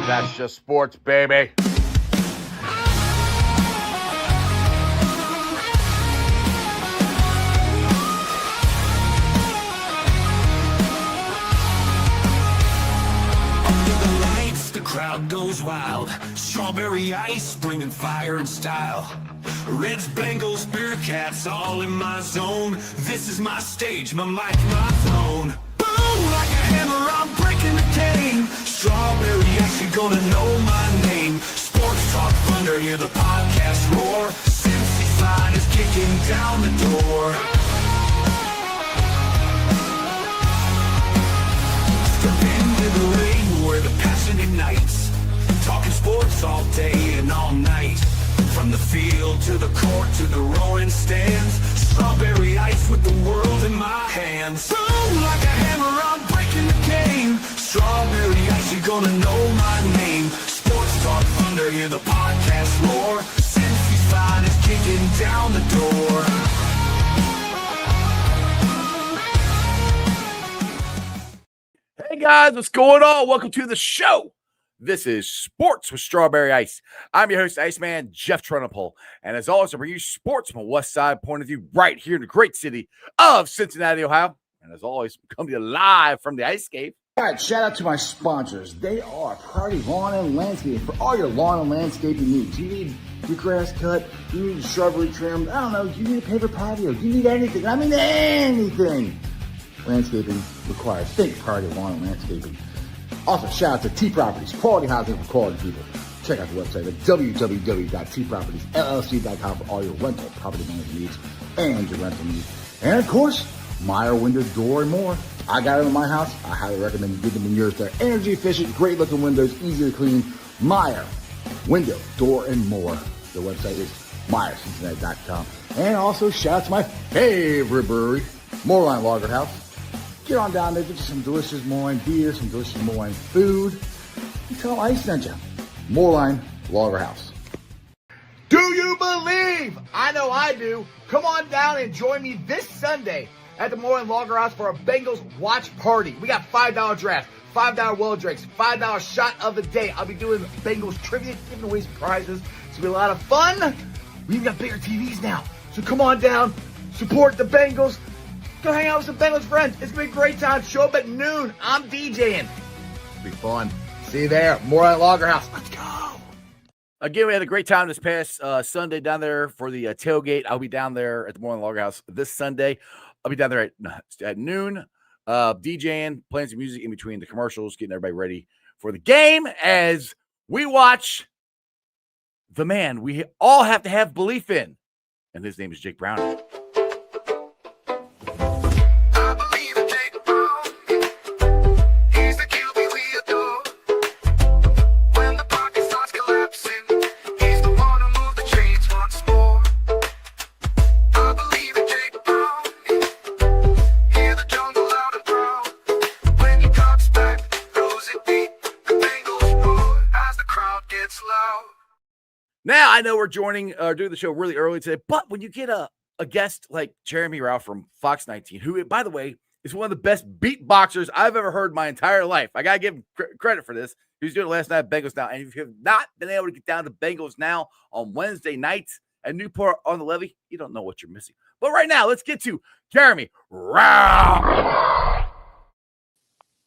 That's just sports, baby. Crowd goes wild. Strawberry ice, bringing fire and style. Reds, Bengals, Bearcats, all in my zone. This is my stage, my mic, my throne. Boom, like a hammer, I'm breaking the game. Strawberry ice, you're gonna know my name. Sports Talk Thunder, hear the podcast roar. Cincy Fine is kicking down the door. Step into the ring where the passion ignites. Talking sports all day and all night. From the field to the court to the roaring stands. Strawberry ice with the world in my hands. Boom, like a hammer, I'm breaking the game. Strawberry ice, you're gonna know my name. Sports Talk Thunder, hear the podcast roar. Cincy's Fine is kicking down the door. Hey guys, what's going on? Welcome to the show. This is Sports with Strawberry Ice. I'm your host, Iceman Jeff Trunapole. And as always, I bring you sports from a West Side point of view right here in the great city of Cincinnati, Ohio. And as always, we come to you live from the Ice Cave. All right, shout out to my sponsors. They are Party Lawn and Landscaping for all your lawn and landscaping needs. You need your grass cut, you need shrubbery trimmed, I don't know, you need a paper patio, you need anything. I mean anything. Landscaping required. Think Party Lawn and Landscaping. Also, shout out to T Properties, quality housing for quality people. Check out the website at www.tpropertiesllc.com for all your rental property management needs and your rental needs. And of course, Meyer Window, Door, and More. I got them in my house. I highly recommend you get them in yours. They're energy efficient, great looking windows, easy to clean. Meyer Window, Door, and More. The website is MeyerCincinnati.com. And also, shout out to my favorite brewery, Moorline Lager House. Get on down there, get you some delicious Moorline beer, some delicious Moorline food. And tell them I sent you. Moorline Lager House. Do you believe? I know I do. Come on down and join me this Sunday at the Moorline Lager House for a Bengals watch party. We got $5 draft, $5 well drinks, $5 shot of the day. I'll be doing Bengals trivia, giving away some prizes. It's going to be a lot of fun. We even got bigger TVs now. So come on down, support the Bengals. Go hang out with some Bengals friends. It's going to be a great time. Show up at noon. I'm DJing. It'll be fun. See you there. Moorline Lager House. Let's go. Again, we had a great time this past Sunday down there for the tailgate. I'll be down there at the Moorline Lager House this Sunday. I'll be down there at noon, DJing, playing some music in between the commercials, getting everybody ready for the game as we watch the man we all have to have belief in. And his name is Jake Browning. Now, I know we're doing the show really early today, but when you get a guest like Jeremy Rauch from Fox 19, who, by the way, is one of the best beatboxers I've ever heard my entire life. I got to give him credit for this. He was doing it last night at Bengals Now. And if you have not been able to get down to Bengals Now on Wednesday nights at Newport on the Levee, you don't know what you're missing. But right now, let's get to Jeremy Rauch.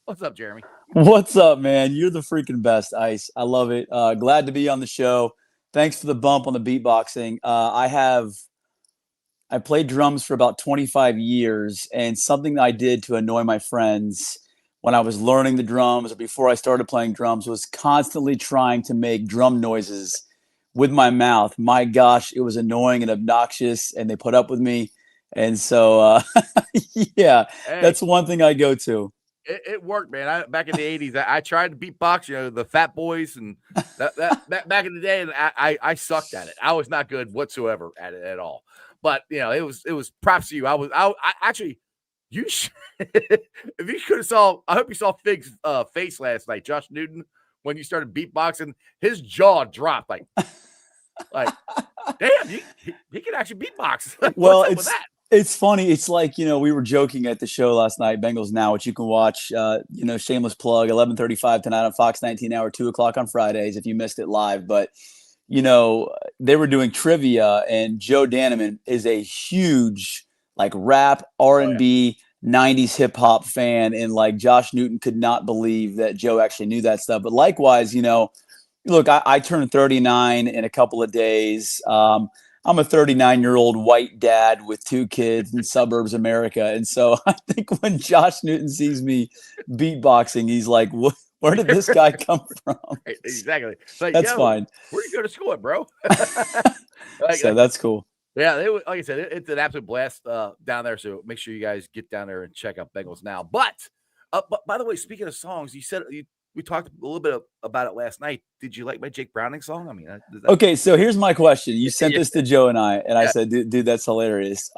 What's up, Jeremy? What's up, man? You're the freaking best, Ice. I love it. Glad to be on the show. Thanks for the bump on the beatboxing. I played drums for about 25 years, and something that I did to annoy my friends when I was learning the drums or before I started playing drums was constantly trying to make drum noises with my mouth. My gosh, it was annoying and obnoxious, and they put up with me. And so, yeah, Hey. That's one thing I go to. It worked, man. Back in the 80s, I tried to beatbox, the Fat Boys and that back in the day, and I sucked at it. I was not good whatsoever at it at all. But it was props to you. I actually, if you could have saw, I hope you saw Fig's face last night, Josh Newton, when you started beatboxing, his jaw dropped like damn, he can actually beatbox. Well, What's up with that? It's funny. It's like, we were joking at the show last night, Bengals Now, which you can watch, shameless plug, 11:35 tonight on Fox 19 hour, 2 o'clock on Fridays if you missed it live. But, they were doing trivia, and Joe Danneman is a huge like rap, R&B, 90s hip hop fan. And like Josh Newton could not believe that Joe actually knew that stuff. But likewise, look, I turned 39 in a couple of days. I'm a 39-year-old white dad with 2 kids in suburbs America. And so I think when Josh Newton sees me beatboxing, he's like, where did this guy come from? Right, exactly. Like, that's fine. Where do you go to school at, bro? So that's cool. Yeah, like I said, it's an absolute blast down there. So make sure you guys get down there and check out Bengals Now. But by the way, speaking of songs, you said we talked a little bit about it last night. Did you like my Jake Browning song? I mean, okay. So here's my question. You sent this to Joe and I said, dude, that's hilarious.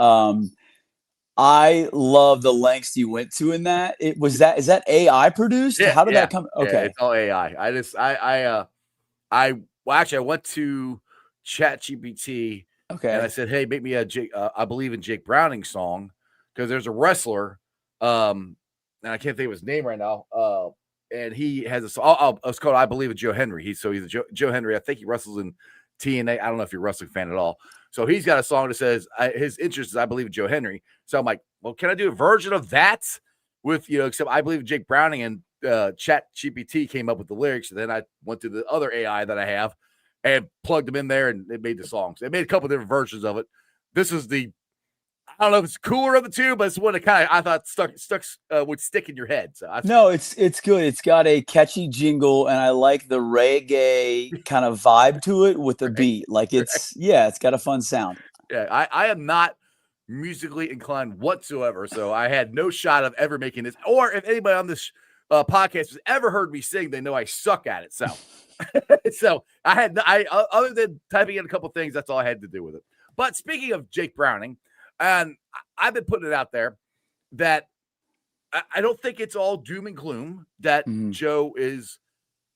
I love the lengths you went to in that. Is that AI produced? How did that come? Okay, yeah, it's all AI. I went to ChatGPT. Okay. And I said, hey, make me a Jake, I believe in Jake Browning song, because there's a wrestler, and I can't think of his name right now. And he has a song. It's called I Believe in Joe Henry. He's a Joe Henry. I think he wrestles in TNA. I don't know if you're a wrestling fan at all. So he's got a song that says his interest is I believe in Joe Henry. So I'm like, well, can I do a version of that with, except I believe in Jake Browning, and ChatGPT came up with the lyrics. And then I went to the other AI that I have and plugged them in there, and it made the songs. They made a couple different versions of it. This is I don't know if it's cooler of the two, but it's one that kind of I thought would stick in your head. So no, it's good. It's got a catchy jingle, and I like the reggae kind of vibe to it with the beat. Like it's got a fun sound. Yeah, I am not musically inclined whatsoever, so I had no shot of ever making this. Or if anybody on this podcast has ever heard me sing, they know I suck at it. So, so I other than typing in a couple things, that's all I had to do with it. But speaking of Jake Browning. And I've been putting it out there that I don't think it's all doom and gloom that Joe is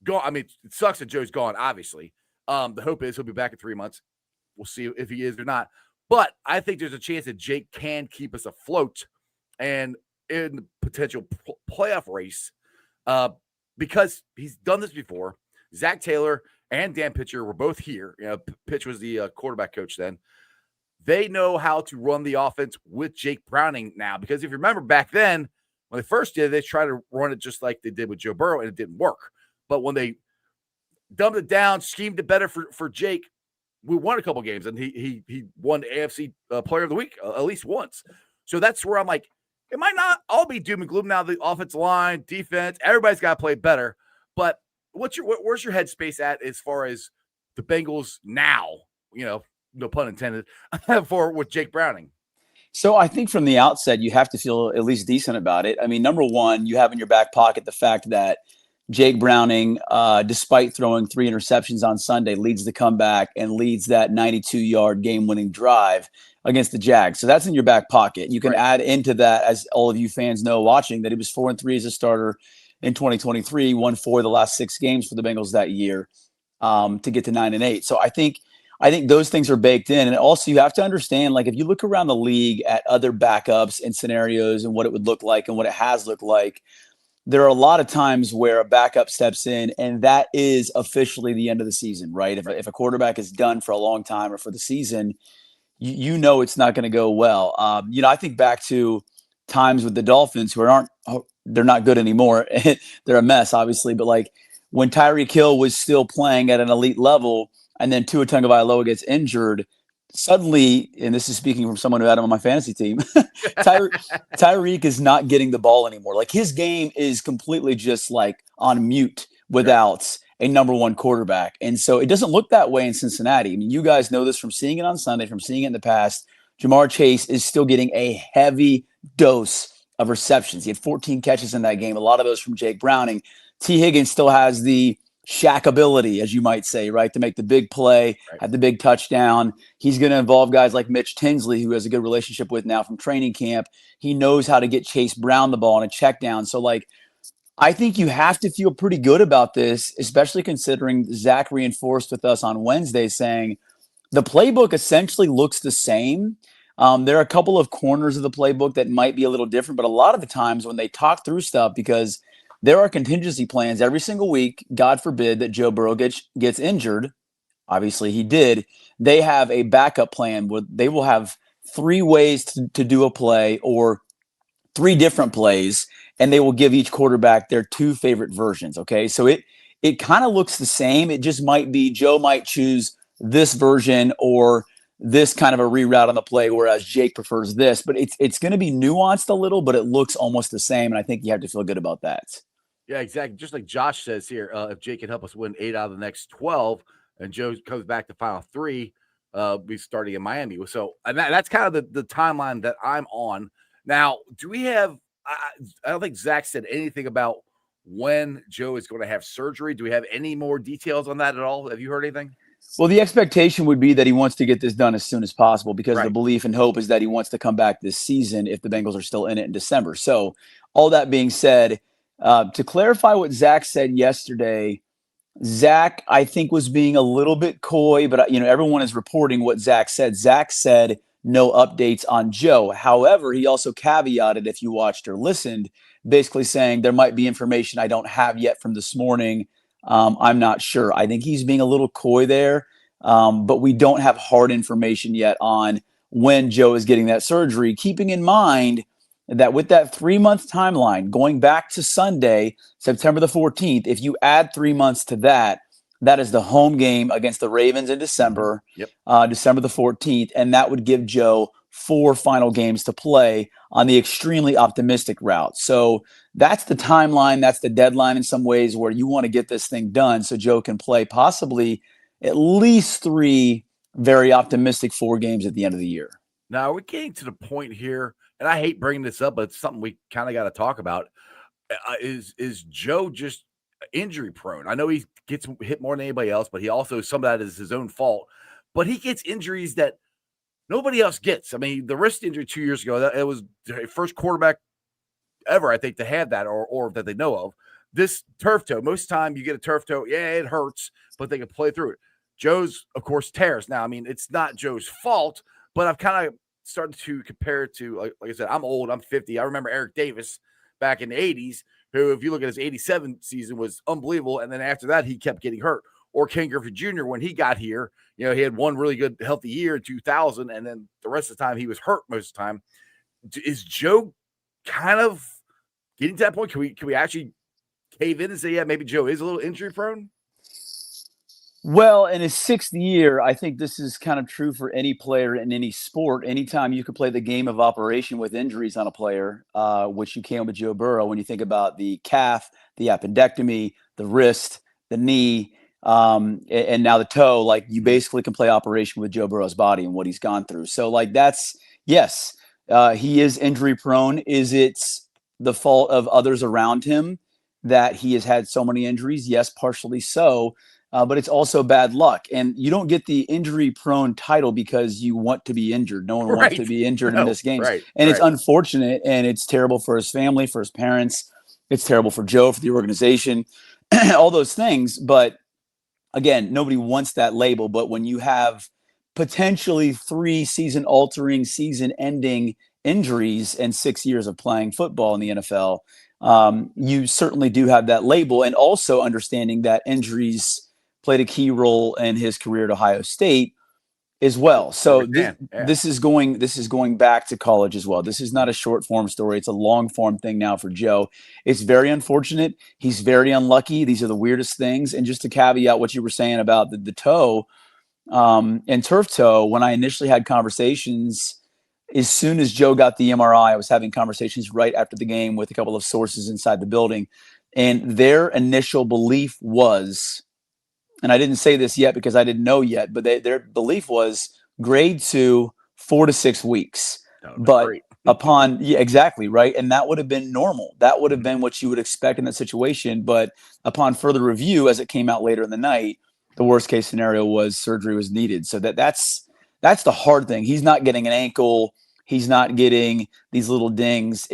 gone. I mean, it sucks that Joe's gone, obviously. The hope is he'll be back in 3 months. We'll see if he is or not. But I think there's a chance that Jake can keep us afloat and in the potential playoff race because he's done this before. Zach Taylor and Dan Pitcher were both here. Pitch was the quarterback coach then. They know how to run the offense with Jake Browning now, because if you remember back then, when they first did it, they tried to run it just like they did with Joe Burrow, and it didn't work. But when they dumbed it down, schemed it better for Jake, we won a couple games, and he won the AFC Player of the Week at least once. So that's where I'm like, it might not all be doom and gloom now. The offensive line, defense, everybody's got to play better. But where's your headspace at as far as the Bengals now? No pun intended, with Jake Browning. So I think from the outset, you have to feel at least decent about it. I mean, number one, you have in your back pocket the fact that Jake Browning, despite throwing 3 interceptions on Sunday, leads the comeback and leads that 92-yard game-winning drive against the Jags. So that's in your back pocket. You can add into that, as all of you fans know watching, that he was 4-3 as a starter in 2023, won 4 of the last 6 games for the Bengals that year to get to 9-8. So I think those things are baked in. And also you have to understand, like if you look around the league at other backups and scenarios and what it would look like and what it has looked like, there are a lot of times where a backup steps in and that is officially the end of the season, right? If a quarterback is done for a long time or for the season, you know it's not going to go well. I think back to times with the Dolphins who they're not good anymore. They're a mess, obviously. But like when Tyreek Hill was still playing at an elite level, and then Tua Tagovailoa gets injured, suddenly, and this is speaking from someone who had him on my fantasy team, Tyreek is not getting the ball anymore. Like his game is completely just like on mute without a number one quarterback. And so it doesn't look that way in Cincinnati. I mean, you guys know this from seeing it on Sunday, from seeing it in the past. Jamar Chase is still getting a heavy dose of receptions. He had 14 catches in that game, a lot of those from Jake Browning. T. Higgins still has the Shaq ability, as you might say, right, to make the big play, have the big touchdown. He's going to involve guys like Mitch Tinsley, who has a good relationship with now from training camp. He knows how to get Chase Brown the ball on a check down. So, like, I think you have to feel pretty good about this, especially considering Zach reinforced with us on Wednesday saying the playbook essentially looks the same. There are a couple of corners of the playbook that might be a little different, but a lot of the times when they talk through stuff, because there are contingency plans every single week, God forbid that Joe Burrow gets injured. Obviously he did. They have a backup plan where they will have 3 ways to do a play, or 3 different plays, and they will give each quarterback their 2 favorite versions. Okay. So it kind of looks the same. It just might be Joe might choose this version or this kind of a reroute on the play, whereas Jake prefers this. But it's going to be nuanced a little, but it looks almost the same. And I think you have to feel good about that. Yeah, exactly. Just like Josh says here, if Jake can help us win 8 out of the next 12, and Joe comes back to final 3, we starting in Miami. So, and that's kind of the timeline that I'm on. Now, do we have? I don't think Zach said anything about when Joe is going to have surgery. Do we have any more details on that at all? Have you heard anything? Well, the expectation would be that he wants to get this done as soon as possible, because the Right. belief and hope is that he wants to come back this season if the Bengals are still in it in December. So, all that being said, to clarify what Zach said yesterday, Zach, I think, was being a little bit coy, but everyone is reporting what Zach said. Zach said no updates on Joe. However, he also caveated, if you watched or listened, basically saying there might be information I don't have yet from this morning. I'm not sure. I think he's being a little coy there, but we don't have hard information yet on when Joe is getting that surgery, keeping in mind that with that 3-month timeline going back to Sunday, September the 14th, if you add 3 months to that, that is the home game against the Ravens in December, December the 14th, and that would give Joe 4 final games to play on the extremely optimistic route. So that's the timeline, that's the deadline in some ways, where you want to get this thing done so Joe can play possibly at least 3 very optimistic 4 games at the end of the year. Now we're getting to the point here, and I hate bringing this up, but it's something we kind of got to talk about. Is Joe just injury prone? I know he gets hit more than anybody else, but he also, some of that is his own fault. But he gets injuries that nobody else gets. I mean, the wrist injury 2 years ago, it was the first quarterback ever, I think, to have that, or that they know of. This turf toe, most time you get a turf toe, yeah, it hurts, but they can play through it. Joe's, of course, tears. Now, I mean, it's not Joe's fault, but I've kind of started to compare it to, like I said, I'm old, I'm 50. I remember Eric Davis back in the 80s, who, if you look at his 87 season, was unbelievable. And then after that, he kept getting hurt. Or Ken Griffey Jr., when he got here, he had one really good, healthy year in 2000, and then the rest of the time he was hurt most of the time. Is Joe kind of getting to that point? Can we actually cave in and say, yeah, maybe Joe is a little injury prone? Well, in his 6th year, I think this is kind of true for any player in any sport. Anytime you could play the game of operation with injuries on a player, which you can with Joe Burrow, when you think about the calf, the appendectomy, the wrist, the knee, and now the toe, like, you basically can play operation with Joe Burrow's body and what he's gone through. So, like, that's, yes, he is injury prone. Is it the fault of others around him that he has had so many injuries? Yes, partially so. But it's also bad luck. And you don't get the injury-prone title because you want to be injured. No one wants to be injured in this game. And it's unfortunate, and it's terrible for his family, for his parents. It's terrible for Joe, for the organization, all those things. But, again, nobody wants that label. But when you have potentially 3 season-altering, season-ending injuries in 6 years of playing football in the NFL, you certainly do have that label. And also understanding that injuries played a key role in his career at Ohio State as well. So this is going back to college as well. This is not a short form story. It's a long form thing now for Joe. It's very unfortunate. He's very unlucky. These are the weirdest things. And just to caveat what you were saying about the toe and turf toe, when I initially had conversations, as soon as Joe got the MRI, I was having conversations right after the game with a couple of sources inside the building. And their initial belief was, and I didn't say this yet because I didn't know yet, but their belief was grade 2, 4 to 6 weeks. But exactly, right? And that would have been normal. That would have been what you would expect in that situation. But upon further review, as it came out later in the night, the worst case scenario was surgery was needed. So that's the hard thing. He's not getting an ankle. He's not getting these little dings.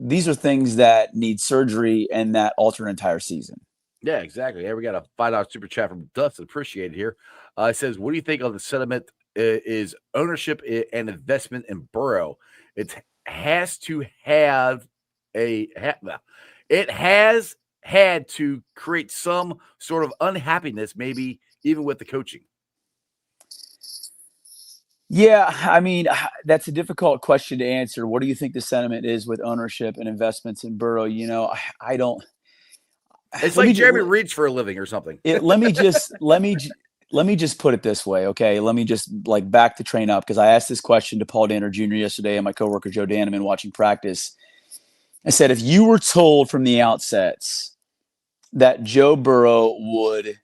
These are things that need surgery and that alter an entire season. Yeah, exactly. Hey, we got a $5 super chat from Dustin. Appreciate it here. It says, what do you think of the sentiment is ownership and investment in Burrow. It has to have it has had to create some sort of unhappiness, maybe even with the coaching. Yeah, I mean, that's a difficult question to answer. What do you think the sentiment is with ownership and investments in Burrow? I don't. It's Let like me Jeremy reads for a living or something. let me just put it this way, okay? Let me just like back the train up because I asked this question to Paul Danner Jr. yesterday and my coworker Joe Danneman watching practice. I said, if you were told from the outset that Joe Burrow would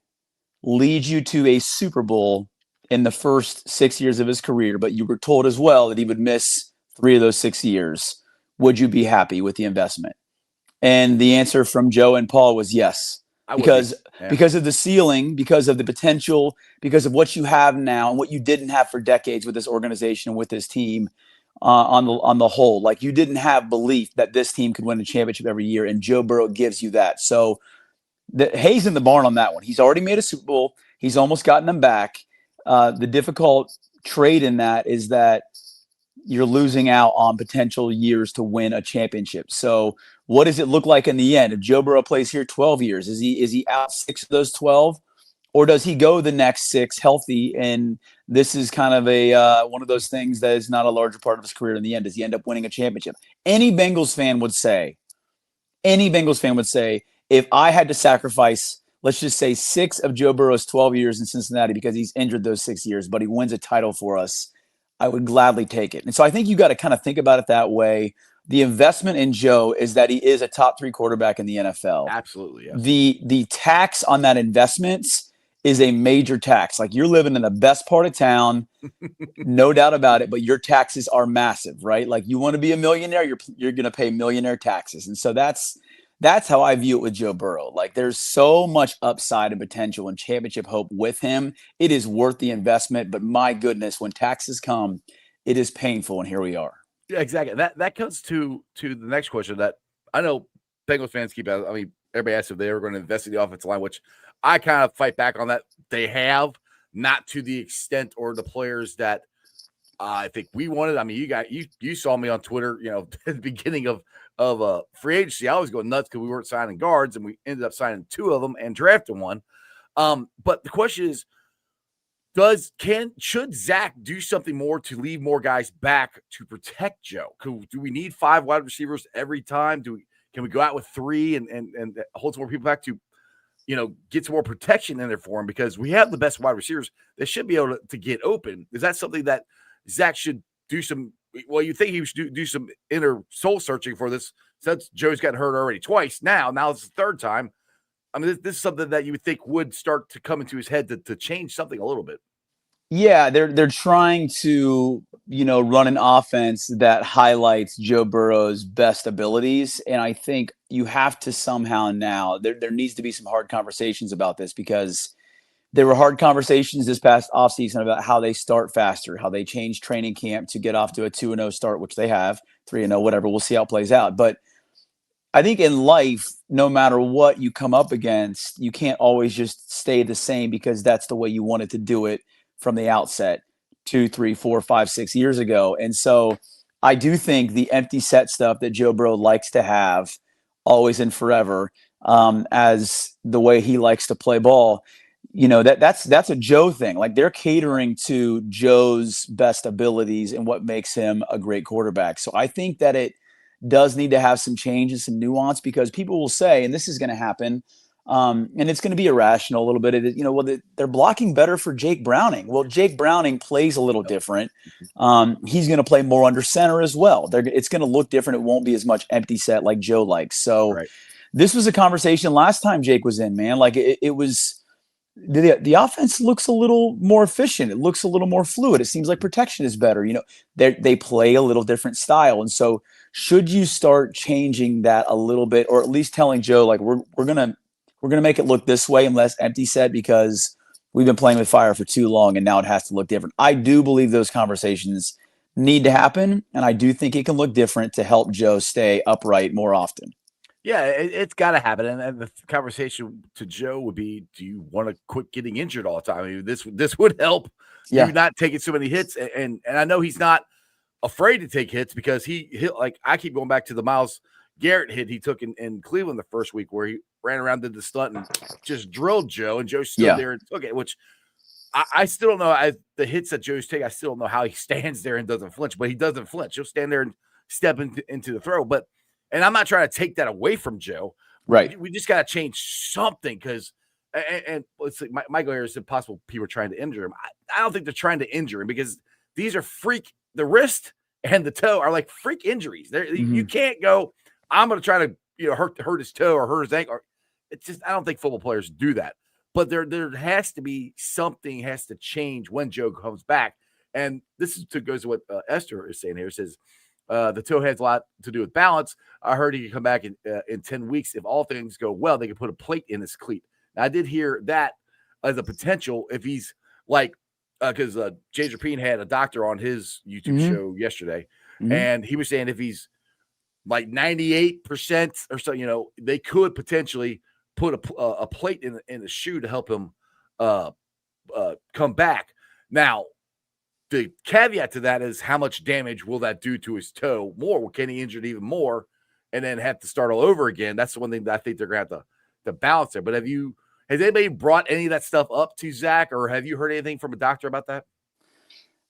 lead you to a Super Bowl in the first 6 years of his career, but you were told as well that he would miss 3 of those 6 years, would you be happy with the investment? And the answer from Joe and Paul was yes, because of the ceiling, because of the potential, because of what you have now and what you didn't have for decades with this organization, with this team on the whole. Like you didn't have belief that this team could win a championship every year, and Joe Burrow gives you that. So the hay's in the barn on that one. He's already made a Super Bowl. He's almost gotten them back. The difficult trade in that is that you're losing out on potential years to win a championship. So what does it look like in the end? If Joe Burrow plays here 12 years, is he out 6 of those 12? Or does he go the next 6 healthy? And this is kind of a one of those things that is not a larger part of his career in the end. Does he end up winning a championship? Any Bengals fan would say, if I had to sacrifice, let's just say 6 of Joe Burrow's 12 years in Cincinnati because he's injured those 6 years, but he wins a title for us, I would gladly take it. And so I think you got to kind of think about it that way. The investment in Joe is that he is a top 3 quarterback in the NFL. Absolutely. Yes. The tax on that investment is a major tax. Like you're living in the best part of town, no doubt about it, but your taxes are massive, right? Like you want to be a millionaire, you're going to pay millionaire taxes. And so that's how I view it with Joe Burrow. Like there's so much upside and potential and championship hope with him. It is worth the investment, but my goodness, when taxes come, it is painful. And here we are. Yeah, exactly. That comes to the next question that I know Bengals fans keep out. I mean, everybody asks if they were going to invest in the offensive line, which I kind of fight back on that. They have, not to the extent or the players that I think we wanted. I mean, you saw me on Twitter, at the beginning of free agency. I was going nuts because we weren't signing guards, and we ended up signing 2 of them and drafting one. But the question is, should Zach do something more to leave more guys back to protect Joe? Do we need 5 wide receivers every time? Can we go out with 3 and hold some more people back to, get some more protection in there for him? Because we have the best wide receivers. They should be able to get open. Is that something that Zach should do some? Well, you think he should do some inner soul searching for this, since Joe's gotten hurt already twice. Now it's the 3rd time. I mean, this is something that you would think would start to come into his head to change something a little bit. Yeah, they're trying to, run an offense that highlights Joe Burrow's best abilities. And I think you have to somehow now, there needs to be some hard conversations about this, because there were hard conversations this past offseason about how they start faster, how they change training camp to get off to a 2-0 start, which they have, 3-0, whatever. We'll see how it plays out. But I think in life, no matter what you come up against, you can't always just stay the same because that's the way you wanted to do it from the outset 2, 3, 4, 5, 6 years ago. And so I do think the empty set stuff that Joe Burrow likes to have always and forever, as the way he likes to play ball, that's a Joe thing. Like they're catering to Joe's best abilities and what makes him a great quarterback. So I think that it does need to have some change and some nuance, because people will say, and this is going to happen, and it's going to be irrational a little bit. They're blocking better for Jake Browning. Well, Jake Browning plays a little different. He's going to play more under center as well. It's going to look different. It won't be as much empty set like Joe likes. So This was a conversation last time Jake was in, man. Like it was. The offense looks a little more efficient. It looks a little more fluid. It seems like protection is better. They play a little different style. And so should you start changing that a little bit, or at least telling Joe, like, we're going to make it look this way and less empty set because we've been playing with fire for too long and now it has to look different. I do believe those conversations need to happen. And I do think it can look different to help Joe stay upright more often. Yeah, it's got to happen. And the conversation to Joe would be, do you want to quit getting injured all the time? I mean, this would help you not taking so many hits. And I know he's not afraid to take hits because he hit, like, I keep going back to the Myles Garrett hit he took in Cleveland the first week where he ran around, did the stunt, and just drilled Joe, and Joe stood there and took it, which I still don't know. The hits that Joe's taking, I still don't know how he stands there and doesn't flinch, but he doesn't flinch. He'll stand there and step into the throw. And I'm not trying to take that away from Joe. Right. We just got to change something because, and it's like Michael Harris said possible people are trying to injure him. I don't think they're trying to injure him because these are the wrist and the toe are like freak injuries. You can't go, I'm going to try to hurt his toe or hurt his ankle. It's just, I don't think football players do that. But there has to be something has to change when Joe comes back. And this goes to what Esther is saying here. It says, the toe has a lot to do with balance. I heard he can come back in 10 weeks. If all things go well, they can put a plate in his cleat. Now, I did hear that as a potential if he's like, because James Rapine had a doctor on his YouTube show yesterday, and he was saying if he's like 98% or so, they could potentially put a plate in the shoe to help him come back. Now, the caveat to that is how much damage will that do to his toe more? Can he injure it even more and then have to start all over again? That's the one thing that I think they're going to have to balance there. But has anybody brought any of that stuff up to Zach, or have you heard anything from a doctor about that?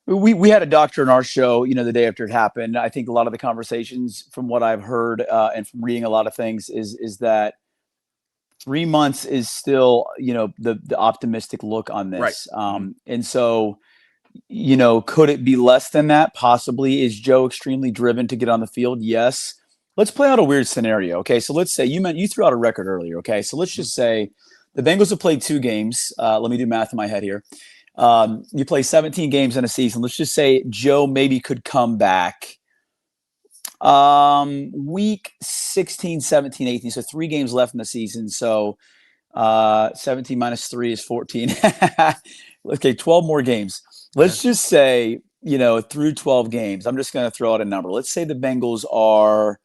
We had a doctor in our show, the day after it happened. I think a lot of the conversations from what I've heard and from reading a lot of things is that 3 months is still, the optimistic look on this. Right. And so, could it be less than that? Possibly. Is Joe extremely driven to get on the field? Yes. Let's play out a weird scenario. Okay. So let's say you threw out a record earlier. Okay. So let's just say the Bengals have played 2 games. Let me do math in my head here. You play 17 games in a season. Let's just say Joe maybe could come back week 16, 17, 18. So 3 games left in the season. So 17 minus 3 is 14. Okay, 12 more games. Let's just say, through 12 games, I'm just going to throw out a number. Let's say the Bengals are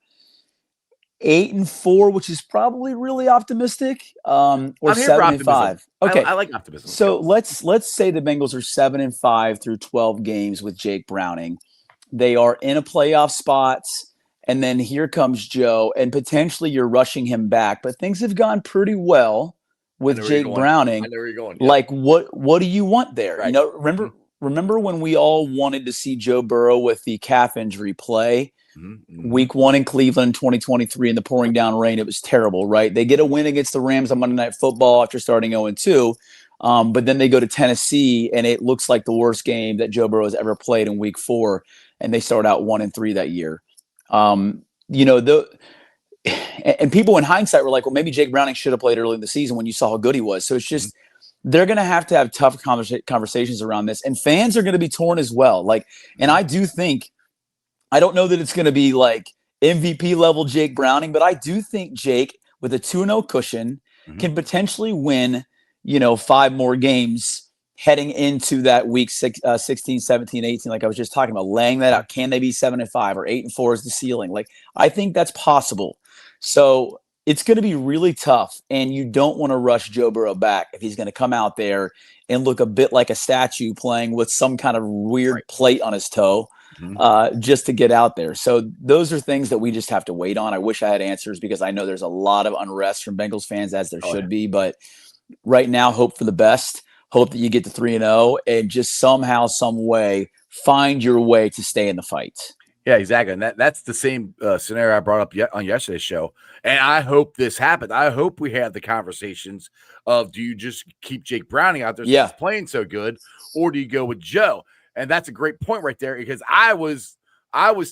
8-4, which is probably really optimistic, or 7-5. Okay, I like optimism. So let's say the Bengals are 7-5 through 12 games with Jake Browning. They are in a playoff spot, and then here comes Joe, and potentially you're rushing him back. But things have gone pretty well with Jake Browning. I know where you're going. Yeah. Like, what do you want there? Right. Remember when we all wanted to see Joe Burrow with the calf injury play? Week 1 in Cleveland in 2023 in the pouring down rain. It was terrible, right? They get a win against the Rams on Monday Night Football after starting 0-2. But then they go to Tennessee, and it looks like the worst game that Joe Burrow has ever played in week 4. And they start out 1-3 that year. And people in hindsight were like, well, maybe Jake Browning should have played early in the season when you saw how good he was. So it's just, they're going to have tough conversations around this, and fans are going to be torn as well. And I do think, I don't know that it's going to be like MVP level Jake Browning, but I do think Jake, with a 2-0 cushion, can potentially win, 5 more games heading into that week 16, 17, 18. Like I was just talking about, laying that out. Can they be 7-5 or 8-4 is the ceiling? Like, I think that's possible. So it's going to be really tough, and you don't want to rush Joe Burrow back if he's going to come out there and look a bit like a statue playing with some kind of weird plate on his toe. Just to get out there. So those are things that we just have to wait on. I wish I had answers because I know there's a lot of unrest from Bengals fans, as there should be. But right now, hope for the best. Hope that you get to 3-0 and just somehow, some way, find your way to stay in the fight. Yeah, exactly. And that's the same scenario I brought up on yesterday's show. And I hope this happens. I hope we have the conversations of, do you just keep Jake Browning out there since he's playing so good, or do you go with Joe? And that's a great point right there, because I was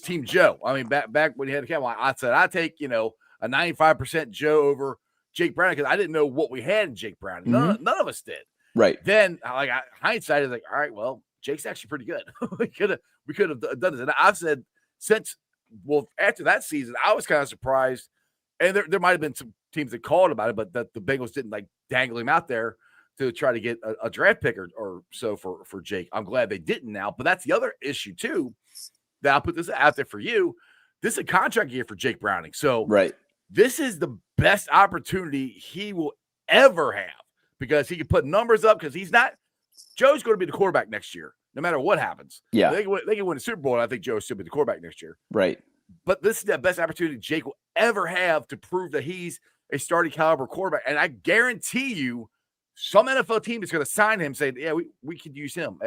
Team Joe. I mean, back when he had the camera, I said I'd take a 95% Joe over Jake Browning, because I didn't know what we had in Jake Browning. None of us did. Right. Then, hindsight is like, all right, well, Jake's actually pretty good. we could have done this. And I've said after that season, I was kind of surprised, and there might have been some teams that called about it, but that the Bengals didn't dangle him out there to try to get a draft pick or so for Jake. I'm glad they didn't now, but that's the other issue too, that I'll put this out there for you. This is a contract year for Jake Browning. So this is the best opportunity he will ever have because he can put numbers up because Joe's going to be the quarterback next year, no matter what happens. Yeah. They can win the Super Bowl, and I think Joe should be the quarterback next year. Right. But this is the best opportunity Jake will ever have to prove that he's a starting caliber quarterback. And I guarantee you, some NFL team is going to sign him, saying, yeah, we could use him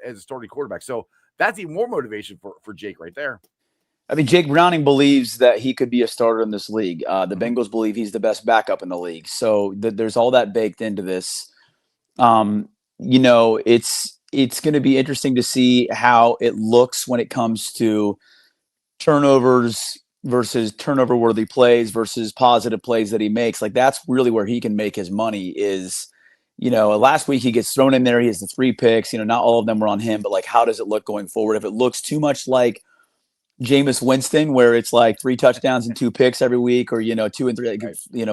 as a starting quarterback. So that's even more motivation for Jake right there. I mean, Jake Browning believes that he could be a starter in this league. The Bengals believe he's the best backup in the league. So there's all that baked into this. It's going to be interesting to see how it looks when it comes to turnovers versus turnover-worthy plays versus positive plays that he makes. Like, that's really where he can make his money is, last week he gets thrown in there. He has the 3 picks. Not all of them were on him, but like, how does it look going forward? If it looks too much like Jameis Winston, where it's like 3 touchdowns and 2 picks every week, or 2 and 3,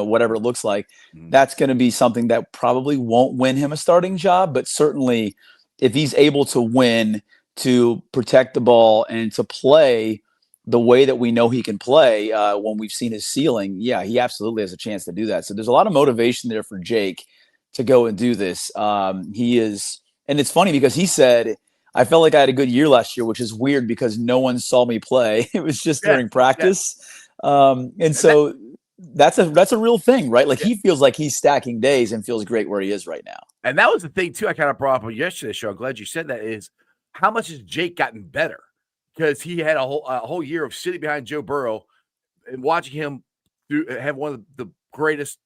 whatever it looks like, that's going to be something that probably won't win him a starting job. But certainly, if he's able to win, to protect the ball, and to play the way that we know he can play when we've seen his ceiling, yeah, he absolutely has a chance to do that. So there's a lot of motivation there for Jake to go and do this. He is, and it's funny because he said, I felt like I had a good year last year, which is weird because no one saw me play. It was just during practice. And so that's a real thing, right? Like he feels like he's stacking days and feels great where he is right now. And that was the thing too I kind of brought up on yesterday's show. I'm glad you said that, is how much has Jake gotten better? Because he had a whole year of sitting behind Joe Burrow and watching him have one of the greatest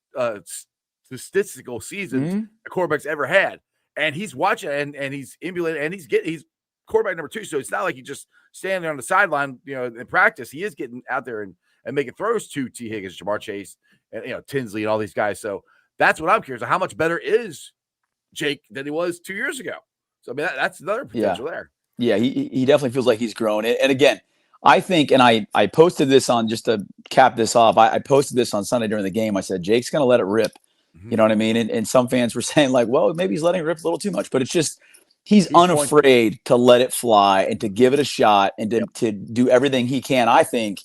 statistical seasons a quarterback's ever had. And he's watching and he's emulating, and he's quarterback number 2. So it's not like he's just standing there on the sideline, in practice. He is getting out there and making throws to T. Higgins, Jamar Chase, and Tinsley and all these guys. So that's what I'm curious. How much better is Jake than he was 2 years ago? So I mean, that's another potential there. Yeah, he definitely feels like he's grown. And again, I think, and I posted this on, just to cap this off, I posted this on Sunday during the game. I said, Jake's going to let it rip. You know what I mean? And some fans were saying like, well, maybe he's letting it rip a little too much, but it's just, he's unafraid to let it fly and to give it a shot and to do everything he can, I think,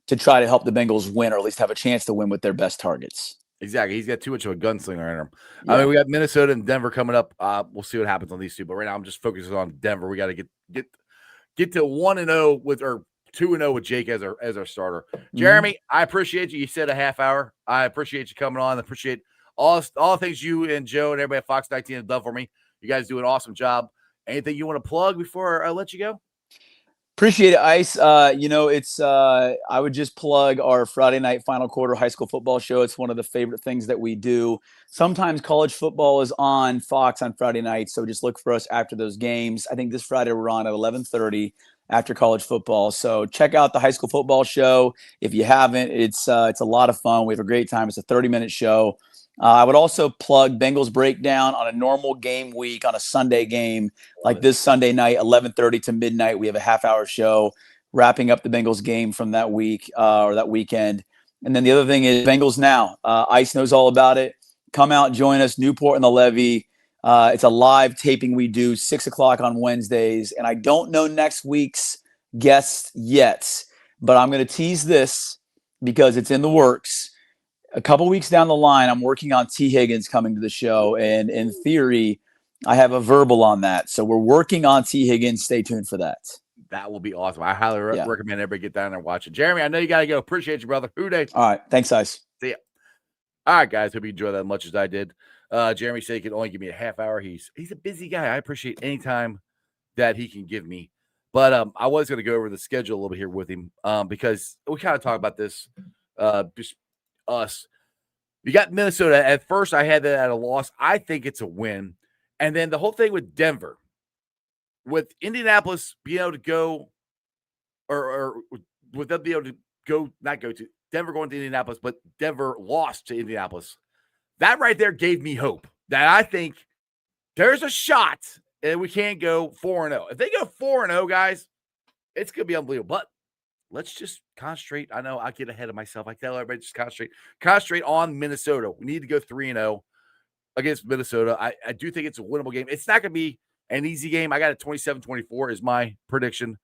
to try to help the Bengals win, or at least have a chance to win with their best targets. Exactly. He's got too much of a gunslinger in him. Yeah. I mean, we got Minnesota and Denver coming up. We'll see what happens on these two, but right now I'm just focusing on Denver. We got to get to 1-0 or 2-0 with Jake as our starter. Jeremy, I appreciate you. You said a half hour. I appreciate you coming on. I appreciate all the things you and Joe and everybody at Fox 19 have done for me. You guys do an awesome job. Anything you want to plug before I let you go? Appreciate it, Ice. It's I would just plug our Friday night final quarter high school football show. It's one of the favorite things that we do. Sometimes college football is on Fox on Friday night, so just look for us after those games. I think this Friday we're on at 11:30 after college football. So check out the high school football show if you haven't. It's a lot of fun. We have a great time. It's a 30-minute show. I would also plug Bengals Breakdown on a normal game week on a Sunday game, like this Sunday night, 11:30 to midnight. We have a half-hour show wrapping up the Bengals game from that week or that weekend. And then the other thing is Bengals Now. Ice knows all about it. Come out, join us, Newport and the Levee. It's a live taping we do, 6 o'clock on Wednesdays. And I don't know next week's guest yet, but I'm going to tease this because it's in the works. A couple weeks down the line, I'm working on T. Higgins coming to the show. And in theory, I have a verbal on that. So we're working on T. Higgins. Stay tuned for that. That will be awesome. I highly recommend everybody get down there and watch it. Jeremy, I know you got to go. Appreciate you, brother. Who day? All right. Thanks, Ice. See ya. All right, guys. Hope you enjoy that as much as I did. Jeremy said he could only give me a half hour. He's a busy guy. I appreciate any time that he can give me. But I was going to go over the schedule a little bit here with him because we kind of talk about this just us. You got Minnesota. At first, I had that at a loss. I think it's a win. And then the whole thing with Denver, with Indianapolis being able to go, or with them being able to go, not go to Denver going to Indianapolis, but Denver lost to Indianapolis. That right there gave me hope that I think there's a shot and we can't go 4-0. If they go 4-0, guys, it's going to be unbelievable. But let's just concentrate. I know I get ahead of myself. I tell everybody just concentrate on Minnesota. We need to go 3-0 against Minnesota. I do think it's a winnable game. It's not going to be an easy game. I got a 27-24 is my prediction.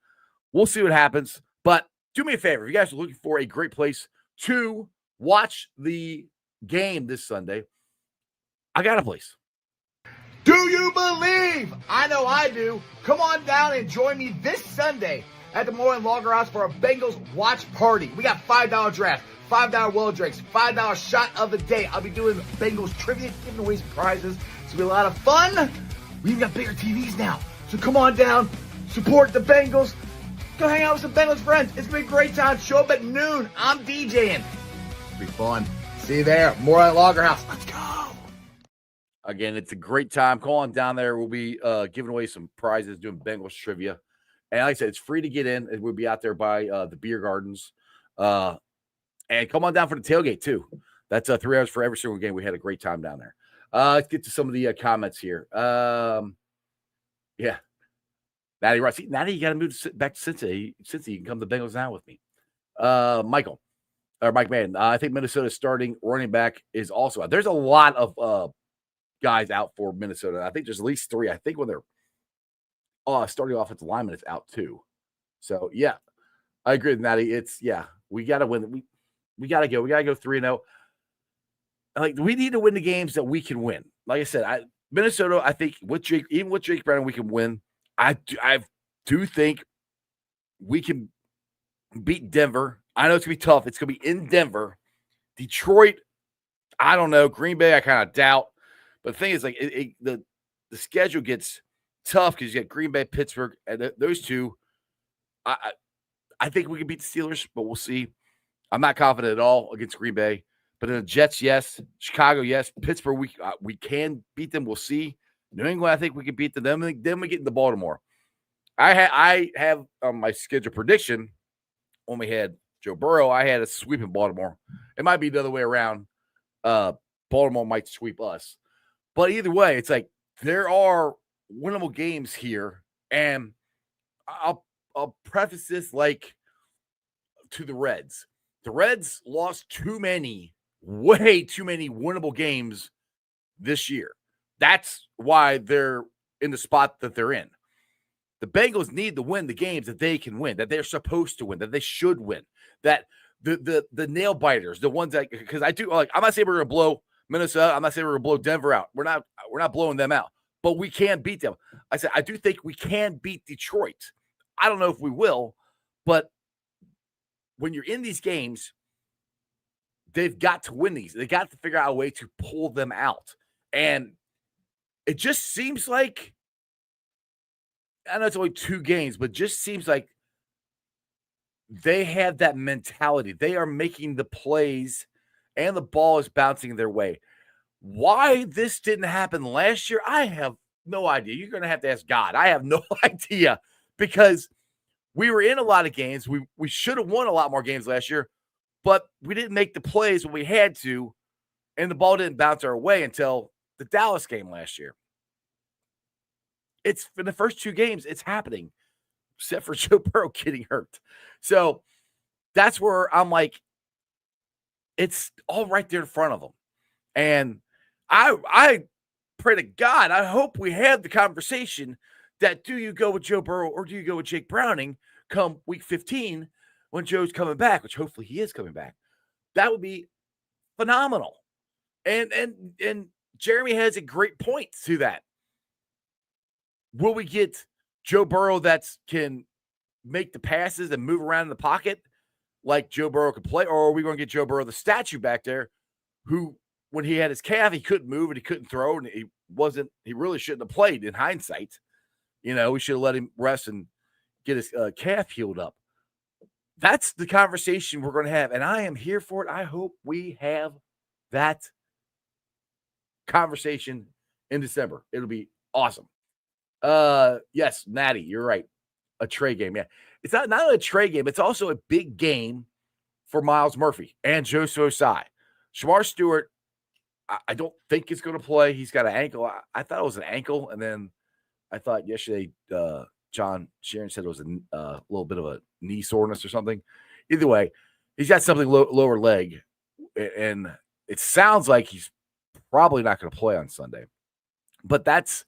We'll see what happens. But do me a favor. If you guys are looking for a great place to watch the game this Sunday, I got a place. Do you believe? I know I do. Come on down and join me this Sunday at the Moreland Lager House for a Bengals watch party. We got $5 draft, $5 well drinks, $5 shot of the day. I'll be doing Bengals trivia, giving away some prizes. It's going to be a lot of fun. We even got bigger TVs now. So come on down, support the Bengals. Go hang out with some Bengals friends. It's going to be a great time. Show up at noon. I'm DJing. It'll be fun. See you there. Moreland Lager House. Let's go. Again, it's a great time. Call on down there. We'll be giving away some prizes, doing Bengals trivia. And like I said, it's free to get in. And we'll be out there by the beer gardens. And come on down for the tailgate, too. That's 3 hours for every single game. We had a great time down there. Let's get to some of the comments here. Yeah. Natty, right. See, Natty, you got to move back to Cincinnati. Cincinnati, you can come to Bengals now with me. Mike Madden. I think Minnesota's starting running back is also out. There's a lot of guys out for Minnesota. I think there's at least 3. I think when they're starting offensive lineman is out too. So yeah, I agree with Natty. We got to win. We got to go. We got to go 3-0. Like we need to win the games that we can win. Like I said, Minnesota. I think with Jake Brown, we can win. I do think we can beat Denver. I know it's gonna be tough. It's gonna be in Denver. Detroit, I don't know. Green Bay, I kind of doubt. But the thing is, like, the schedule gets tough because you got Green Bay, Pittsburgh, and those two. I think we can beat the Steelers, but we'll see. I'm not confident at all against Green Bay. But in the Jets, yes. Chicago, yes. Pittsburgh, we can beat them. We'll see. New England, I think we can beat them. Then we get into Baltimore. I have my schedule prediction when we had Joe Burrow. I had a sweep in Baltimore. It might be the other way around. Baltimore might sweep us. But either way, it's like there are winnable games here. And I'll preface this like to the Reds. The Reds lost way too many winnable games this year. That's why they're in the spot that they're in. The Bengals need to win the games that they can win, that they're supposed to win, that they should win. That the nail biters, the ones that, because I'm not saying we're going to blow Minnesota. I'm not saying we're going to blow Denver out. We're not blowing them out, but we can beat them. I said I do think we can beat Detroit. I don't know if we will, but when you're in these games, they've got to win these. They got to figure out a way to pull them out. And it just seems like, I know it's only 2 games, but just seems like they have that mentality. They are making the plays and the ball is bouncing their way. Why this didn't happen last year, I have no idea. You're going to have to ask God. I have no idea because we were in a lot of games. We should have won a lot more games last year, but we didn't make the plays when we had to, and the ball didn't bounce our way until the Dallas game last year. It's in the first 2 games, it's happening, except for Joe Burrow getting hurt. So that's where I'm like, it's all right there in front of them. And I pray to God, I hope we have the conversation that do you go with Joe Burrow or do you go with Jake Browning come week 15 when Joe's coming back, which hopefully he is coming back. That would be phenomenal. And Jeremy has a great point to that. Will we get Joe Burrow that can make the passes and move around in the pocket like Joe Burrow could play? Or are we going to get Joe Burrow, the statue back there, who, when he had his calf, he couldn't move and he couldn't throw, and he really shouldn't have played in hindsight. You know, we should have let him rest and get his calf healed up. That's the conversation we're going to have, and I am here for it. I hope we have that conversation in December. It'll be awesome. Yes, Natty, you're right. A Trey game. Yeah. It's not only a Trey game, it's also a big game for Miles Murphy and Joseph Osai. Shamar Stewart, I don't think he's going to play. He's got an ankle. I thought it was an ankle, and then I thought yesterday John Sharon said it was a little bit of a knee soreness or something. Either way, he's got something lower leg, and it sounds like he's probably not going to play on Sunday. But that's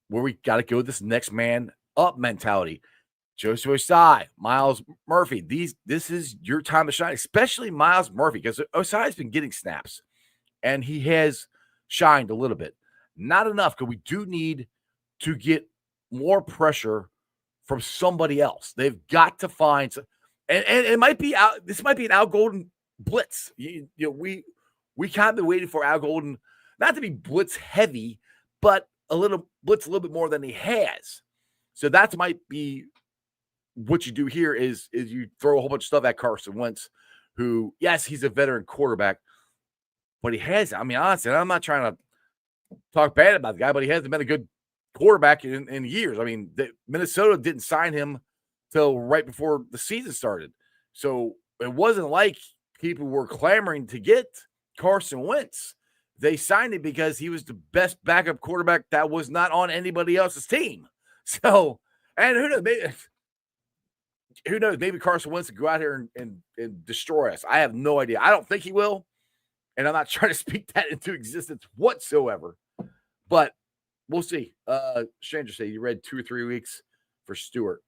where we got to go with this next man up mentality. Joseph Osai, Miles Murphy. This is your time to shine, especially Miles Murphy, because Osai's been getting snaps, and he has shined a little bit. Not enough, because we do need to get more pressure from somebody else. They've got to find and it might be out. This might be an Al Golden blitz. We kind of been waiting for Al Golden not to be blitz heavy, but a little bit more than he has. So that might be what you do here is you throw a whole bunch of stuff at Carson Wentz, who, yes, he's a veteran quarterback, but he has, I mean, honestly, I'm not trying to talk bad about the guy, but he hasn't been a good quarterback in years. I mean, Minnesota didn't sign him till right before the season started. So it wasn't like people were clamoring to get Carson Wentz. They signed him because he was the best backup quarterback that was not on anybody else's team. So, and who knows, maybe Carson Wentz will go out here and destroy us. I have no idea. I don't think he will, and I'm not trying to speak that into existence whatsoever. But we'll see. Stranger say you read 2 or 3 weeks for Stewart,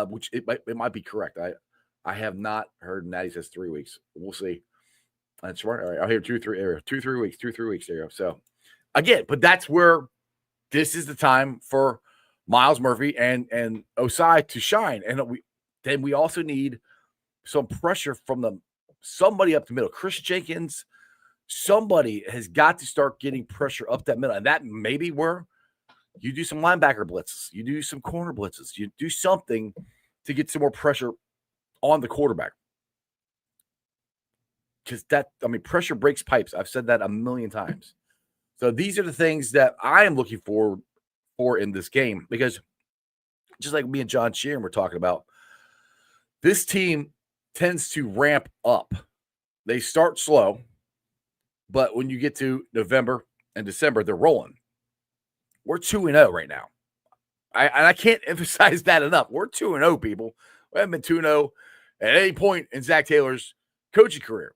which it might be correct. I have not heard Natty says 3 weeks. We'll see. That's right. All right, I'll hear 2 or 3 weeks. 2 or 3 weeks. There you go. So again, but that's where this is the time for Miles Murphy and Osai to shine, and we also need some pressure from somebody up the middle. Chris Jenkins. Somebody has got to start getting pressure up that middle. And that may be where you do some linebacker blitzes. You do some corner blitzes. You do something to get some more pressure on the quarterback. Because pressure breaks pipes. I've said that a million times. So these are the things that I am looking for in this game. Because just like me and John Sheeran were talking about, this team tends to ramp up. They start slow. But when you get to November and December, they're rolling. We're 2-0 right now. I can't emphasize that enough. We're 2-0, people. We haven't been 2-0 at any point in Zach Taylor's coaching career.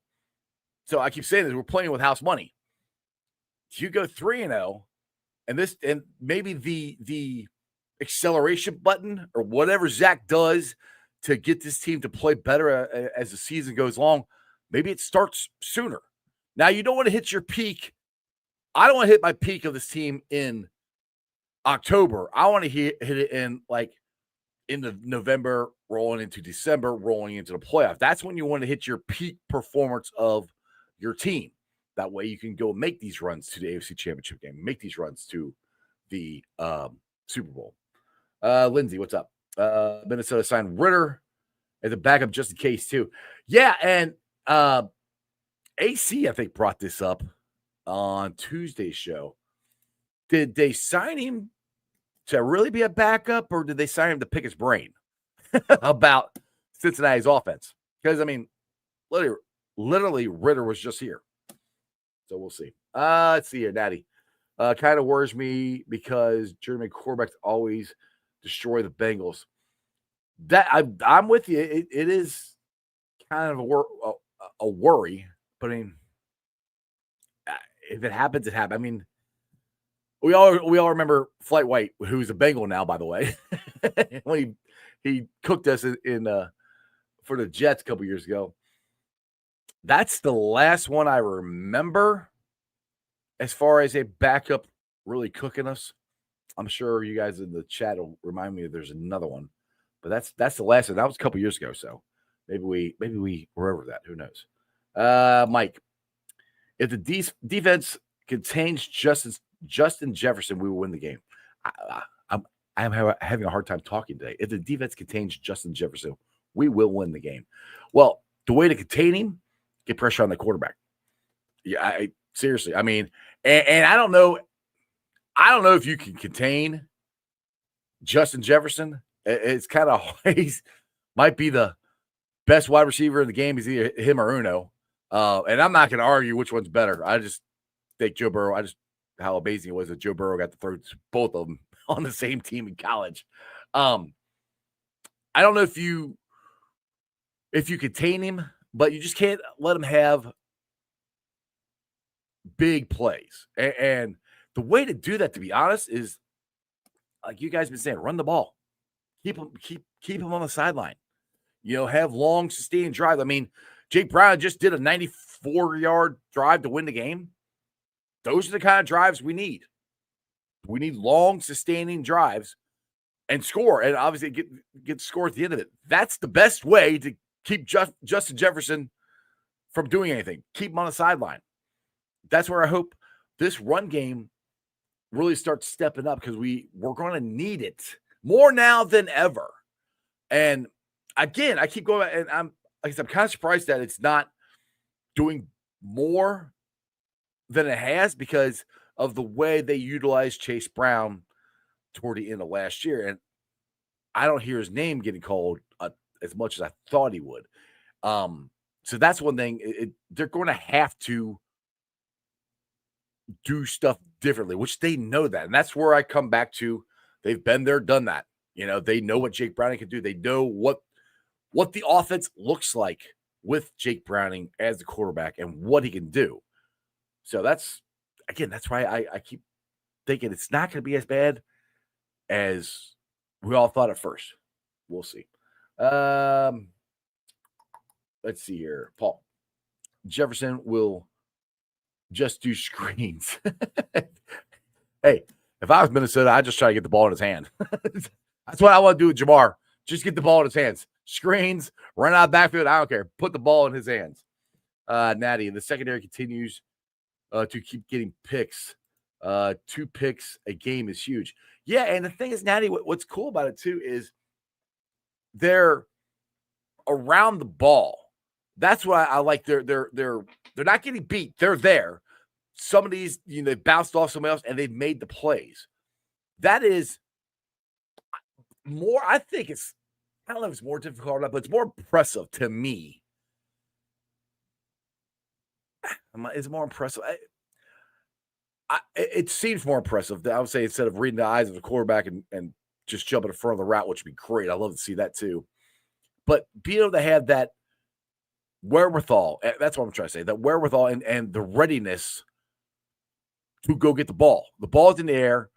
So I keep saying this, we're playing with house money. If you go 3-0, and maybe the acceleration button or whatever Zach does to get this team to play better as the season goes along, maybe it starts sooner. Now, you don't want to hit your peak. I don't want to hit my peak of this team in October. I want to hit it in the November, rolling into December, rolling into the playoff. That's when you want to hit your peak performance of your team. That way you can go make these runs to the AFC Championship game, make these runs to the Super Bowl. Lindsay, what's up? Minnesota signed Ritter as a backup just in case, too. Yeah, and AC, I think, brought this up on Tuesday's show. Did they sign him to really be a backup, or did they sign him to pick his brain about Cincinnati's offense? Because, literally, Ritter was just here. So we'll see. Let's see here, Natty. Kind of worries me because German quarterbacks always destroy the Bengals. That I'm with you. It is kind of a worry. But if it happens, it happens. We all remember Flight White, who's a Bengal now, by the way, when he cooked us for the Jets a couple years ago. That's the last one I remember as far as a backup really cooking us. I'm sure you guys in the chat will remind me if there's another one, but that's the last one. That was a couple years ago, so maybe we were over that. Who knows? Mike, if the defense contains Justin Jefferson, we will win the game. I'm having a hard time talking today. If the defense contains Justin Jefferson, we will win the game. Well, the way to contain him, get pressure on the quarterback. Yeah, seriously. And I don't know if you can contain Justin Jefferson. It's kind of he's might be the best wide receiver in the game. Is either him or Uno. And I'm not going to argue which one's better. I just think Joe Burrow. How amazing it was that Joe Burrow got to throw both of them on the same team in college. I don't know if you contain him, but you just can't let him have big plays. And the way to do that, to be honest, is like you guys have been saying, run the ball. keep him on the sideline. Have long, sustained drives. I mean, Jake Brown just did a 94-yard drive to win the game. Those are the kind of drives we need. We need long, sustaining drives and score, and obviously get score at the end of it. That's the best way to keep Justin Jefferson from doing anything. Keep him on the sideline. That's where I hope this run game really starts stepping up, because we're going to need it more now than ever. And again, I keep going, and I'm kind of surprised that it's not doing more than it has, because of the way they utilized Chase Brown toward the end of last year. And I don't hear his name getting called as much as I thought he would. So that's one thing. They're going to have to do stuff differently, which they know that. And that's where I come back to. They've been there, done that. They know what Jake Browning can do. They know what the offense looks like with Jake Browning as the quarterback and what he can do. So that's why I keep thinking it's not going to be as bad as we all thought at first. We'll see. Let's see here. Paul Jefferson will just do screens. Hey, if I was Minnesota, I'd just try to get the ball in his hand. That's what I want to do with Jamar. Just get the ball in his hands. Screens, run out of backfield. I don't care. Put the ball in his hands. Natty, the secondary continues to keep getting picks. 2 picks a game is huge. Yeah, and the thing is, Natty, what's cool about it too is they're around the ball. That's what I like. They're not getting beat. They're there. Some of these, they bounced off somebody else and they've made the plays. That is more. I think I don't know if it's more difficult or not, but it's more impressive to me. It's more impressive. It seems more impressive. I would say, instead of reading the eyes of the quarterback and just jumping in front of the route, which would be great. I love to see that too. But being able to have that wherewithal, that's what I'm trying to say, that wherewithal and the readiness to go get the ball. The ball's in the air,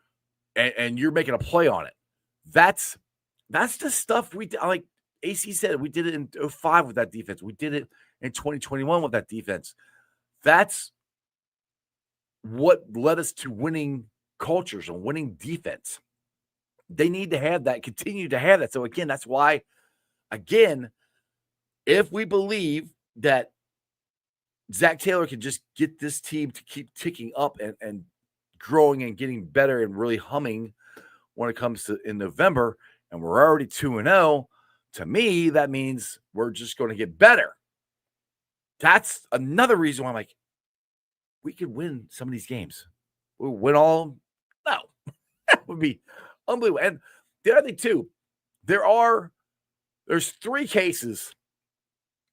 and you're making a play on it. That's the stuff we did. Like AC said, we did it in 2005 with that defense. We did it in 2021 with that defense. That's what led us to winning cultures and winning defense. They need to have that, continue to have that. So again, that's why, if we believe that Zach Taylor can just get this team to keep ticking up and growing and getting better and really humming when it comes to in November, and we're already 2-0, to me, that means we're just going to get better. That's another reason why I'm like, we could win some of these games. We'll win all. No, that would be unbelievable. And the other thing too, there's 3 cases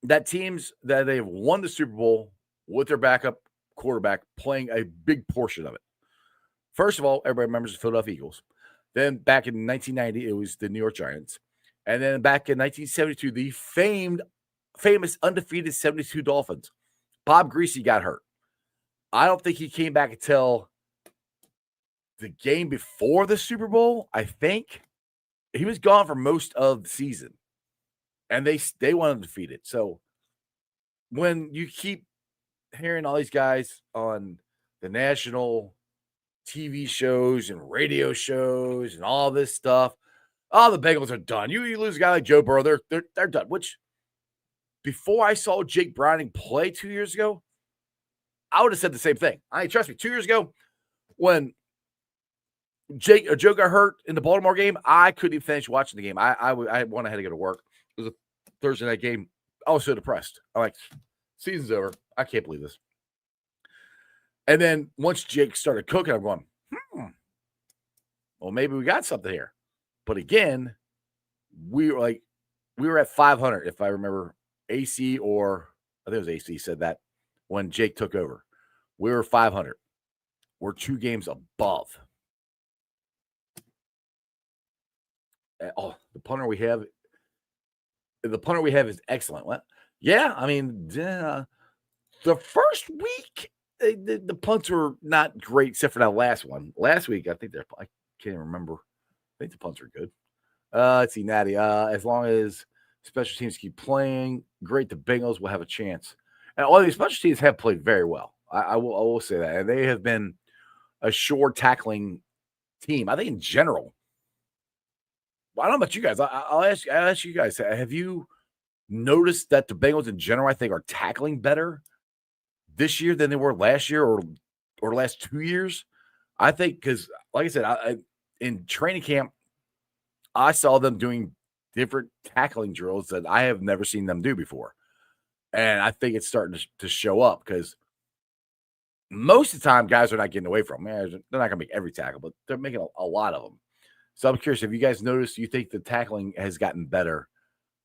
that teams that they've won the Super Bowl with their backup quarterback playing a big portion of it. First of all, everybody remembers the Philadelphia Eagles. Then back in 1990, it was the New York Giants. And then back in 1972, the famous undefeated 72 Dolphins. Bob Greasy got hurt. I don't think he came back until the game before the Super Bowl, I think. He was gone for most of the season. And they went undefeated. So when you keep hearing all these guys on the national TV shows and radio shows and all this stuff, the Bengals are done. You lose a guy like Joe Burrow, they're done. Which, before I saw Jake Browning play 2 years ago, I would have said the same thing. Trust me, 2 years ago, when Joe got hurt in the Baltimore game, I couldn't even finish watching the game. I went ahead to go to work. It was a Thursday night game. I was so depressed. I'm like, season's over. I can't believe this. And then once Jake started cooking, I'm going, well, maybe we got something here. But again, we were at 500, if I remember. AC, or I think it was AC, said that when Jake took over. We were 500. We're 2 games above. The punter we have is excellent. What? Yeah, I mean, the first week, the punts were not great, except for that last one. Last week, I can't even remember. I think the punts were good. Let's see, Natty. As long as special teams keep playing, great. The Bengals will have a chance. And all these special teams have played very well. I will say that. And they have been a sure tackling team. I think in general. Well, I don't know about you guys. I'll ask you guys. Have you noticed that the Bengals in general, I think, are tackling better this year than they were last year or last 2 years? I think because, like I said, in training camp, I saw them doing different tackling drills that I have never seen them do before. And I think it's starting to show up because most of the time, guys are not getting away from them. They're not going to make every tackle, but they're making a lot of them. So I'm curious, have you guys noticed, do you think the tackling has gotten better?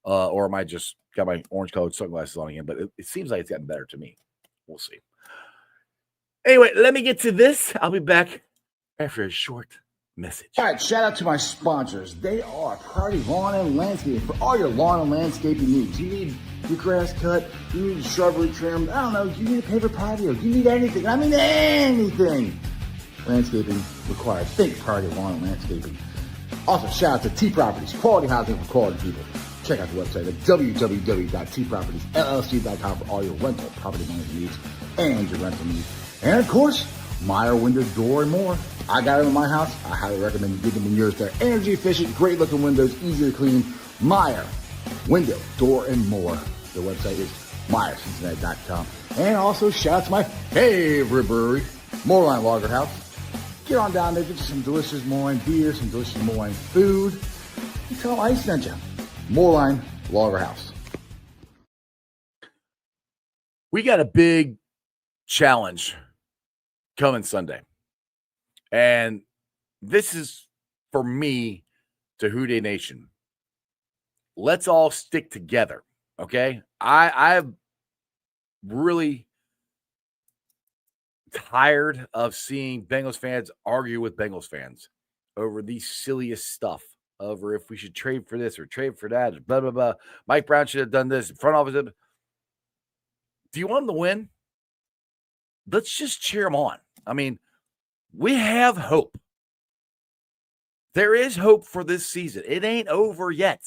Or am I just got my orange-colored sunglasses on again? But it seems like it's gotten better to me. We'll see. Anyway, let me get to this. I'll be back after a short message. All right, shout out to my sponsors. They are Priority Lawn and Landscaping for all your lawn and landscaping needs. You need your grass cut, you need shrubbery trimmed, I don't know, you need a paper patio, you need anything. I mean anything. Landscaping required. Think Priority Lawn and Landscaping. Also, shout out to T Properties, quality housing for quality people. Check out the website at www.tpropertiesllc.com for all your rental property management needs and your rental needs. And of course, Meyer Window, Door, and More. I got it in my house. I highly recommend you get them in yours. They're energy efficient, great looking windows, easy to clean. Meyer Window, Door, and More. The website is MeyerCincinnati.com. And also shout out to my favorite brewery, Moreline Lager House. Get on down there, get you some delicious Moreline beer, some delicious Moreline food. And tell them I sent you. Moreline Lager House. We got a big challenge coming Sunday. And this is for me to Houday Nation. Let's all stick together, okay? I'm really tired of seeing Bengals fans argue with Bengals fans over the silliest stuff, over if we should trade for this or trade for that, blah, blah, blah. Mike Brown should have done this. Front office. Do you want them to win? Let's just cheer them on. I mean, we have hope. There is hope for this season. It ain't over yet.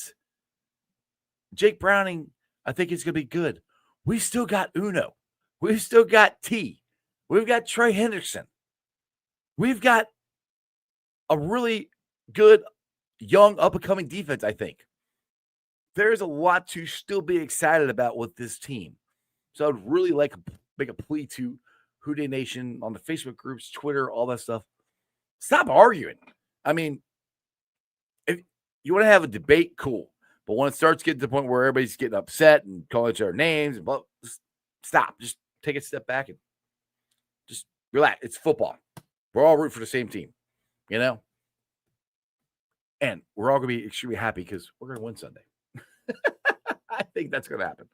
Jake Browning, I think it's going to be good. We still got Uno. We've still got T. We've got Trey Henderson. We've got a really good, young, up-and-coming defense, I think. There's a lot to still be excited about with this team. So I'd really like to make a plea to Houday Nation on the Facebook groups, Twitter, all that stuff. Stop arguing. I mean, if you want to have a debate, cool. But when it starts getting to the point where everybody's getting upset and calling each other names, just stop. Just take a step back and just relax. It's football. We're all rooting for the same team, you know? And we're all going to be extremely happy because we're going to win Sunday. I think that's going to happen.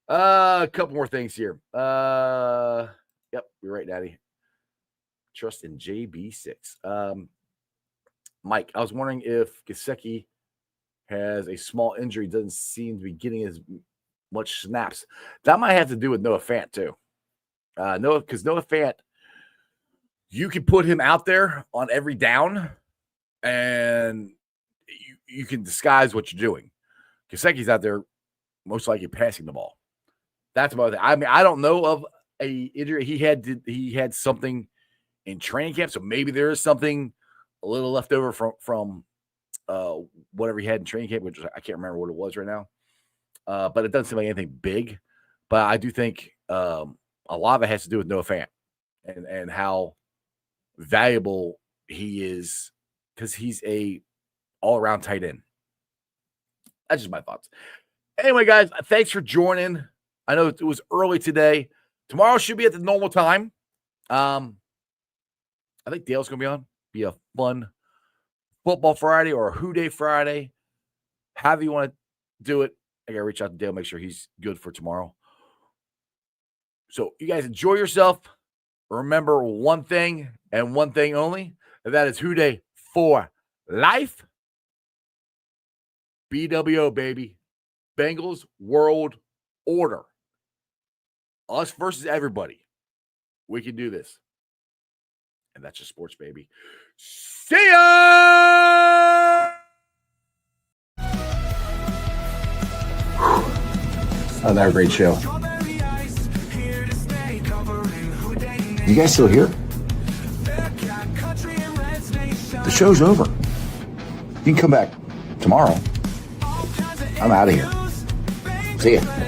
A couple more things here. Yep, you're right, Daddy. Trust in JB6. Mike, I was wondering if Gesicki has a small injury, doesn't seem to be getting as much snaps. That might have to do with Noah Fant, too. Because Noah Fant, you can put him out there on every down, and you can disguise what you're doing. Gesicki's out there most likely passing the ball. That's about it. I mean, I don't know of a injury. He had something in training camp, so maybe there is something a little left over from whatever he had in training camp, which I can't remember what it was right now. But it doesn't seem like anything big. But I do think a lot of it has to do with Noah Fant and how valuable he is because he's a all-around tight end. That's just my thoughts. Anyway, guys, thanks for joining. I know it was early today. Tomorrow should be at the normal time. I think Dale's going to be on. Be a fun Football Friday or a Houday Friday. However you want to do it. I got to reach out to Dale, make sure he's good for tomorrow. So you guys enjoy yourself. Remember one thing and one thing only, and that is Houday for life. BWO, baby. Bengals World Order. Us versus everybody. We can do this. And that's just sports, baby. See ya! Another great show. You guys still here? The show's over. You can come back tomorrow. I'm out of here. See ya.